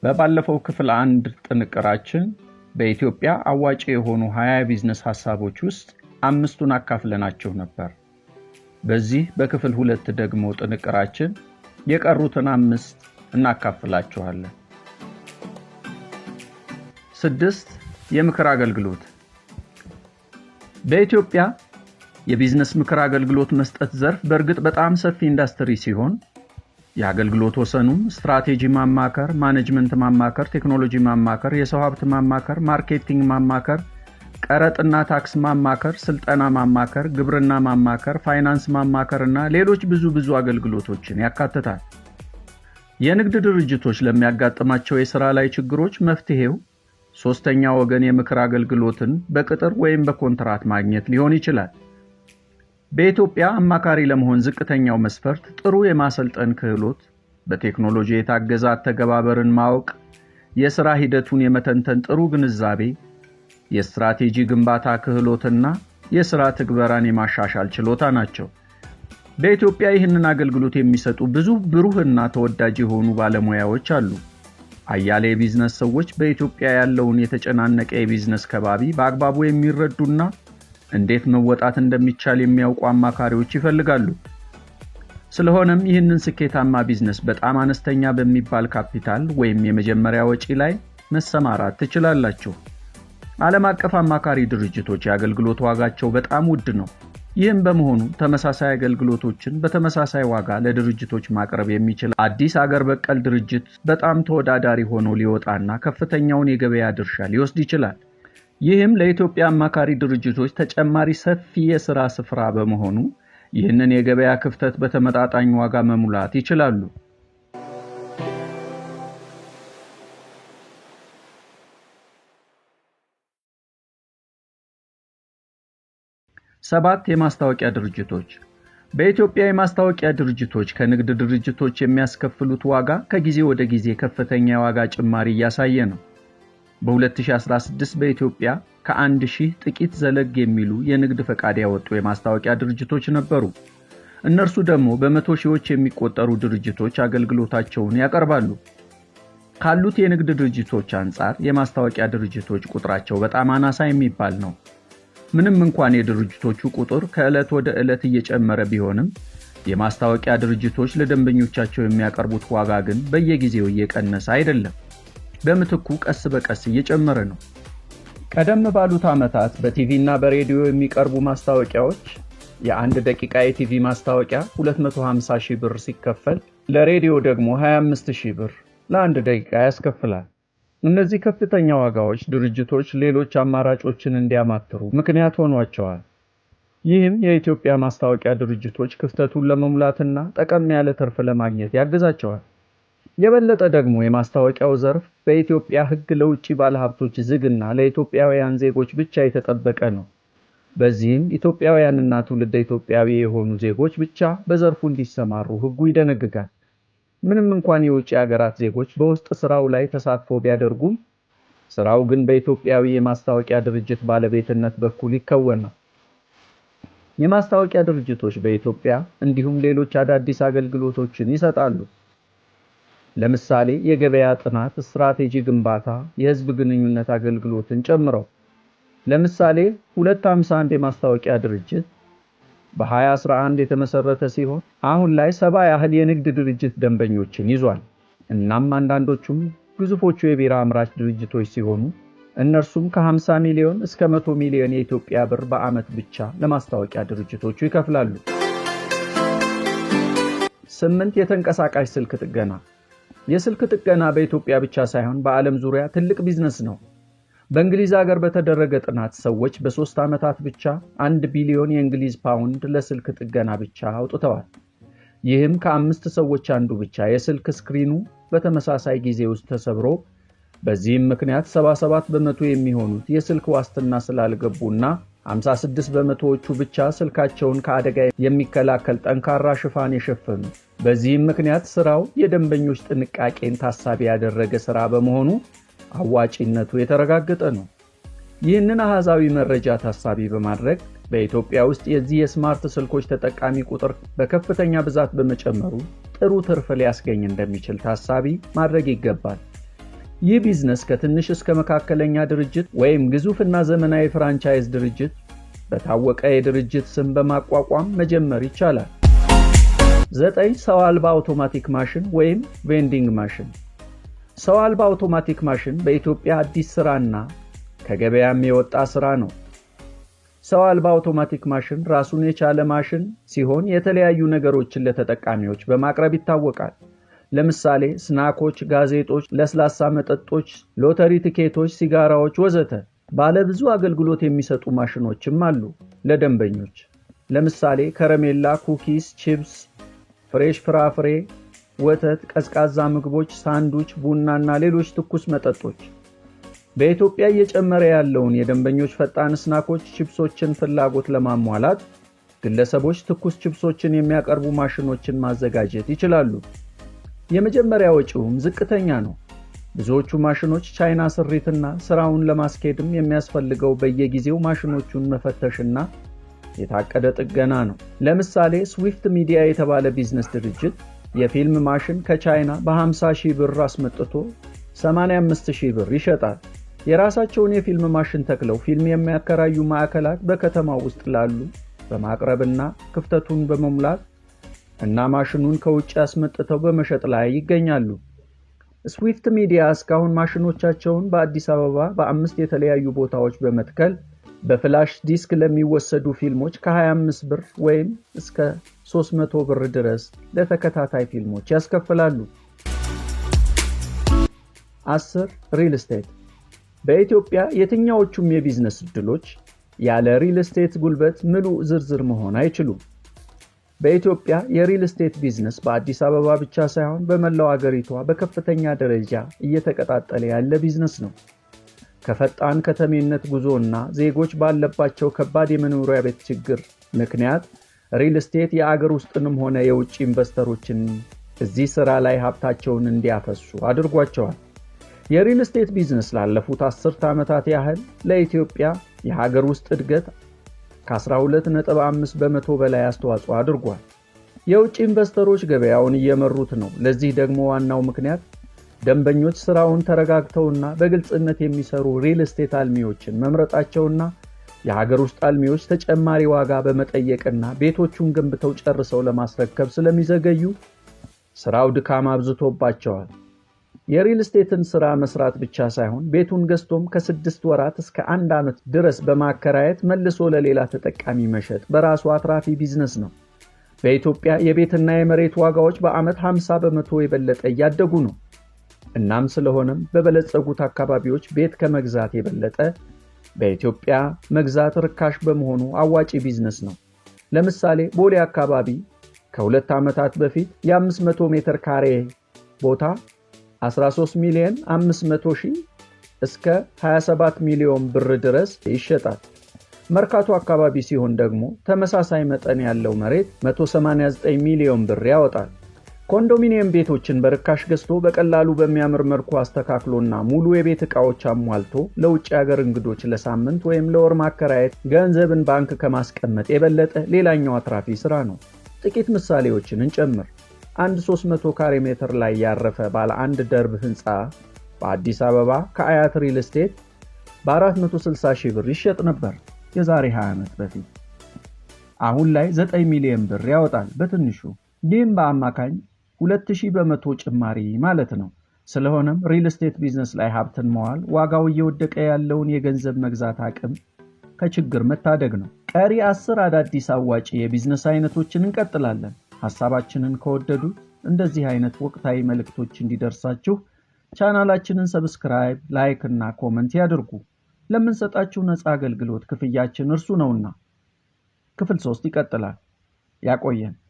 በባለፈው ክፍል 1 ጥንቅራችን በኢትዮጵያ አዋጪ የሆኑ 20 ቢዝነስ ሐሳቦች ውስጥ 5ቱን አካፍለናችሁ ነበር። በዚህ በክፍል 2 ደግሞ ጥንቅራችን የቀሩትን 5 እናካፍላችኋለን። 6 የምክር አገልግሎት። በኢትዮጵያ የቢዝነስ ምክር አገልግሎት መስጠት ዘርፍ በእርግጥ በጣም ሰፊ ኢንዱስትሪ ሲሆን የአገልግሎት ወሰኑም ስትራቴጂ ማማከር፣ ማኔጅመንት ማማከር፣ ቴክኖሎጂ ማማከር፣ የሰው ሀብት ማማከር፣ ማርኬቲንግ ማማከር፣ ቀረጥና ታክስ ማማከር፣ ስልጠና ማማከር፣ ግብርና ማማከር፣ ፋይናንስ ማማከርና ሌሎች ብዙ አገልግሎቶችን ያካትታል። የንግድ ድርጅቶች ለሚያጋጥማቸው የሥራ ላይ ችግሮች መፍትሄው ሶስተኛ ወገን የምክር አገልግሎትን በቅጥር ወይም በኮንትራት ማግኘት ሊሆን ይችላል። በኢትዮጵያ አማካሪ ለመሆን ዝቅተኛው መስፈርት ጥሩ የማሰልጠን ክህሎት፣ በቴክኖሎጂ የታገዘ አተገባበርን ማወቅ፣ የሥራ ሂደቱን የመተንተን ጥሩ ግንዛቤ፣ የስትራቴጂ ግንባታ ክህሎትና የሥራ ትግበራን የማሻሻል ችሎታ ናቸው። በኢትዮጵያ ይህንን አገልግሎት የሚሰጡ ብዙ ብሩህና ተወዳጅ የሆኑ ባለሙያዎች አሉ። አያሌ የቢዝነስ ሰዎች በኢትዮጵያ ያለውን የተጨናነቀ የቢዝነስ ከባቢ በአግባቡ የሚረዱና እንዴት መወጣት እንደሚቻል የሚያውቁ አማካሪዎች ይፈልጋሉ። ስለሆነም ይህንን ስኬታማ ቢዝነስ በጣም አነስተኛ በሚባል ካፒታል ወይም የመጀመሪያ ወጪ ላይ መሰማራት ትችላላችሁ። ዓለም አቀፍ አማካሪ ድርጅቶች የአገልግሎት ዋጋቸው በጣም ውድ ነው። ይህም በመሆኑ ተመሳሳይ አገልግሎቶችን በተመሳሳይ ዋጋ ለድርጅቶች ማቅረብ የሚችል አዲስ አገር በቀል ድርጅት በጣም ተወዳዳሪ ሆኖ ሊወጣና ከፍተኛውን የገበያ ድርሻ ሊወስድ ይችላል። ይህም ለኢትዮጵያ አማካሪ ድርጅቶች ተጨማሪ ሰፊ የሥራ ስፍራ በመሆኑ ይህንን የገበያ ክፍተት በተመጣጣኝ ዋጋ መሙላት ይችላሉ። ሰባት የማስታወቂያ ድርጅቶች። በኢትዮጵያ የማስታወቂያ ድርጅቶች ከንግድ ድርጅቶች የሚያስከፍሉት ዋጋ ከጊዜ ወደ ጊዜ ከፍተኛ የዋጋ ጭማሪ እያሳየ ነው። በ2016 በኢትዮጵያ ከ1000 ጥቂት ዘለግ የሚሉ የንግድ ፈቃድ ያወጡ የማስታወቂያ ድርጅቶች ነበሩ። እነርሱ ደግሞ በመቶ ሺዎች የሚቆጠሩ ድርጅቶች አገልግሎታቸውን ያቀርባሉ። ካሉት የንግድ ድርጅቶች አንጻር የማስታወቂያ ድርጅቶች ቁጥራቸው በጣም አናሳ የሚባል ነው። ምንም እንኳን የድርጅቶቹ ቁጥር ከዕለት ወደ ዕለት እየጨመረ ቢሆንም የማስታወቂያ ድርጅቶች ለደንበኞቻቸው የሚያቀርቡት ዋጋ ግን በየጊዜው እየቀነሰ አይደለም። በምትኩ ቀስ በቀስ እየጨመረ ነው። ቀደም ባሉት ዓመታት በቲቪ እና በሬዲዮ የሚቀርቡ ማስታወቂያዎች የ1 ደቂቃ የቲቪ ማስታወቂያ 250,000 ብር ሲከፈል ለሬዲዮ ደግሞ 25,000 ብር ለ1 ደቂቃ ያስከፍላል። እነዚህ ከፍተኛ ዋጋዎች ድርጅቶች ሌሎች አማራጮችን እንዲያማትሩ ምክንያት ሆኗቸዋል። ይህም የኢትዮጵያ ማስታወቂያ ድርጅቶች ክፍተቱን ለመሙላትና ጠቀም ያለ ትርፍ ለማግኘት ያግዛቸዋል። የበለጠ ደግሞ የማስታወቂያው ዘርፍ በኢትዮጵያ ሕግ ለውጭ ባለሀብቶች ዝግና ለኢትዮጵያውያን ዜጎች ብቻ የተጠበቀ ነው። በዚህም ኢትዮጵያውያንና ትውልደ ኢትዮጵያዊ የሆኑ ዜጎች ብቻ በዘርፉ እንዲሰማሩ ሕጉ ይደነግጋል። ምንም እንኳን የውጭ ሀገራት ዜጎች በውስጥ ስራው ላይ ተሳትፎ ቢያደርጉም ስራው ግን በኢትዮጵያዊ የማስታወቂያ ድርጅት ባለቤትነት በኩል ይከወናል። የማስታወቂያ ድርጅቶች በኢትዮጵያ እንዲሁም ሌሎች አዳዲስ አገልግሎቶችን ይሰጣሉ። ለምሳሌ የገበያ ጥናት፣ ስትራቴጂ ግንባታ፣ የህዝብ ግንኙነት አገልግሎትን ጨምረው። ለምሳሌ 251 የማስታወቂያ ድርጅት በ2011 የተመሰረተ ሲሆን አሁን ላይ 70 ያህል የንግድ ድርጅት ደንበኞችን ይዟል። እናም አንዳንዶቹም ግዙፎቹ የቢራ አምራች ድርጅቶች ሲሆኑ እነርሱም ከ50 ሚሊዮን እስከ 100 ሚሊዮን የኢትዮጵያ ብር በዓመት ብቻ ለማስታወቂያ ድርጅቶቹ ይከፍላሉ። 8 የተንቀሳቃሽ ስልክ ጥገና። የስልክ ጥገና በኢትዮጵያ ብቻ ሳይሆን በዓለም ዙሪያ ትልቅ ቢዝነስ ነው። በእንግሊዝ ሀገር በተደረገ ጥናት ሰዎች በ3 ዓመታት ብቻ 1 ቢሊዮን የእንግሊዝ ፓውንድ ለስልክ ጥገና ብቻ አውጥተዋል። ይህም ከ5 ሰዎች አንዱ ብቻ የስልክ ስክሪኑ በተመሳሳይ ጊዜ ውስጥ ተሰብሮ፣ በዚህም ምክንያት 77 በመቶ የሚሆኑት የስልክ ዋስትና ስላልገቡና 56 በመቶዎቹ ብቻ ስልካቸውን ከአደጋ የሚከላከል ጠንካራ ሽፋን የሸፈኑ። በዚህም ምክንያት ስራው የደንበኞች ጥንቃቄን ታሳቢ ያደረገ ስራ በመሆኑ አዋጪነቱ የተረጋገጠ ነው። ይህንን አሃዛዊ መረጃ ታሳቢ በማድረግ በኢትዮጵያ ውስጥ የዚህ የስማርት ስልኮች ተጠቃሚ ቁጥር በከፍተኛ ብዛት በመጨመሩ ጥሩ ትርፍ ሊያስገኝ እንደሚችል ታሳቢ ማድረግ ይገባል። ይህ ቢዝነስ ከትንሽ እስከ መካከለኛ ድርጅት ወይም ግዙፍና ዘመናዊ ፍራንቻይዝ ድርጅት በታወቀ የድርጅት ስም በማቋቋም መጀመር ይቻላል። 9 ሰው አልባ አውቶማቲክ ማሽን ወይም ቬንዲንግ ማሽን። ሰው አልባ አውቶማቲክ ማሽን በኢትዮጵያ አዲስ ስራና ከገበያም የወጣ ስራ ነው። ሰው አልባ አውቶማቲክ ማሽን ራሱን የቻለ ማሽን ሲሆን የተለያዩ ነገሮችን ለተጠቃሚዎች በማቅረብ ይታወቃል። ለምሳሌ ስናኮች፣ ጋዜጦች፣ ለስላሳ መጠጦች፣ ሎተሪ ቲኬቶች፣ ሲጋራዎች ወዘተ። ባለ ብዙ አገልግሎት የሚሰጡ ማሽኖችም አሉ ለደንበኞች። ለምሳሌ ከረሜላ፣ ኩኪስ፣ ቺፕስ፣ ፍሬሽ ፍራፍሬ፣ ወተት፣ ቀዝቃዛ ምግቦች፣ ሳንዱች፣ ቡናና ሌሎች ትኩስ መጠጦች። በኢትዮጵያ እየጨመረ ያለውን የደንበኞች ፈጣን ስናኮች፣ ቺፕሶችን ፍላጎት ለማሟላት ግለሰቦች ትኩስ ቺፕሶችን የሚያቀርቡ ማሽኖችን ማዘጋጀት ይችላሉ። የመጀመሪያ ወጪውም ዝቅተኛ ነው። ብዙዎቹ ማሽኖች ቻይና ስሪትና ስራውን ለማስኬድም የሚያስፈልገው በየጊዜው ማሽኖቹን መፈተሽና የታቀደ ጥገና ነው። ለምሳሌ ስዊፍት ሚዲያ የተባለ ቢዝነስ ድርጅት የፊልም ማሽን ከቻይና በ50,000 ብር አስመጥቶ 85,000 ብር ይሸጣል። የራሳቸውን የፊልም ማሽን ተክለው ፊልም የሚያከራዩ ማዕከላት በከተማው ውስጥ ላሉ በማቅረብና ክፍተቱን በመሙላት እና ማሽኑን ከውጭ አስመጥተው በመሸጥ ላይ ይገኛሉ። ስዊፍት ሚዲያ እስካሁን ማሽኖቻቸውን በአዲስ አበባ በ5 የተለያዩ ቦታዎች በመትከል በፍላሽ ዲስክ ለሚወሰዱ ፊልሞች ከ25 ብር ወይም እስከ 300 ብር ድረስ ለተከታታይ ፊልሞች ያስከፍላሉ። 10 ሪል ስቴት። በኢትዮጵያ የትኛዎቹም የቢዝነስ ዕድሎች ያለ ሪል ስቴት ጉልበት ምሉዕ ዝርዝር መሆን አይችሉም። በኢትዮጵያ የሪል ስቴት ቢዝነስ በአዲስ አበባ ብቻ ሳይሆን በመላው አገሪቷ በከፍተኛ ደረጃ እየተቀጣጠለ ያለ ቢዝነስ ነው። ከፈጣን ከተሜነት ጉዞና ዜጎች ባለባቸው ከባድ የመኖሪያ ቤት ችግር ምክንያት ሪል ስቴት የአገር ውስጥንም ሆነ የውጭ ኢንቨስተሮችን እዚህ ሥራ ላይ ሀብታቸውን እንዲያፈሱ አድርጓቸዋል። የሪል ስቴት ቢዝነስ ላለፉት 10 ዓመታት ያህል ለኢትዮጵያ የሀገር ውስጥ እድገት ከ12.5 በመቶ በላይ አስተዋጽኦ አድርጓል። የውጭ ኢንቨስተሮች ገበያውን እየመሩት ነው። ለዚህ ደግሞ ዋናው ምክንያት ደንበኞች ስራውን ተረጋግተውና በግልጽነት የሚሰሩ ሪል ስቴት አልሚዎችን መምረጣቸውና የሀገር ውስጥ አልሚዎች ተጨማሪ ዋጋ በመጠየቅና ቤቶቹን ገንብተው ጨርሰው ለማስረከብ ስለሚዘገዩ ስራው ድካም አብዝቶባቸዋል። የሪል ስቴትን ስራ መስራት ብቻ ሳይሆን ቤቱን ገዝቶም ከ6 ወራት እስከ 1 ዓመት ድረስ በማከራየት መልሶ ለሌላ ተጠቃሚ መሸጥ በራሱ አትራፊ ቢዝነስ ነው። በኢትዮጵያ የቤትና የመሬት ዋጋዎች በዓመት 50 በመቶ የበለጠ እያደጉ ነው። እናም ስለሆነም በበለጸጉት አካባቢዎች ቤት ከመግዛት የበለጠ በኢትዮጵያ መግዛት ርካሽ በመሆኑ አዋጪ ቢዝነስ ነው። ለምሳሌ ቦሌ አካባቢ ከ2 ዓመታት በፊት የ500 ሜትር ካሬ ቦታ 13,500,000 እስከ 27 ሚሊዮን ብር ድረስ ይሸጣል። መርካቶ አካባቢ ሲሆን ደግሞ ተመሳሳይ መጠን ያለው መሬት 189 ሚሊዮን ብር ያወጣል። ኮንዶሚኒየም ቤቶችን በርካሽ ገዝቶ በቀላሉ በሚያምር መልኩ አስተካክሎና ሙሉ የቤት ዕቃዎች አሟልቶ ለውጭ ሀገር እንግዶች ለሳምንት ወይም ለወር ማከራየት ገንዘብን ባንክ ከማስቀመጥ የበለጠ ሌላኛው አትራፊ ስራ ነው። ጥቂት ምሳሌዎችን እንጨምር። አንድ 300 ካሬ ሜትር ላይ ያረፈ ባለ አንድ ደርብ ህንፃ በአዲስ አበባ ከአያት ሪል ስቴት በ460,000 ብር ይሸጥ ነበር የዛሬ 20 ዓመት በፊት። አሁን ላይ 9 ሚሊዮን ብር ያወጣል በትንሹ። ይህም በአማካኝ 2000 በመቶ ጭማሪ ማለት ነው። ስለሆነም ሪል ስቴት ቢዝነስ ላይ ሀብትን መዋል ዋጋው እየወደቀ ያለውን የገንዘብ መግዛት አቅም ከችግር መታደግ ነው። ቀሪ 10 አዳዲስ አዋጪ የቢዝነስ አይነቶችን እንቀጥላለን። ሐሳባችንን ከወደዱት እንደዚህ አይነት ወቅታዊ መልእክቶች እንዲደርሳችሁ ቻናላችንን ሰብስክራይብ፣ ላይክ እና ኮሜንት ያድርጉ። ለምንሰጣችሁ ነፃ አገልግሎት ክፍያችን እርሱ ነውና። ክፍል 3 ይቀጥላል። ያቆየን።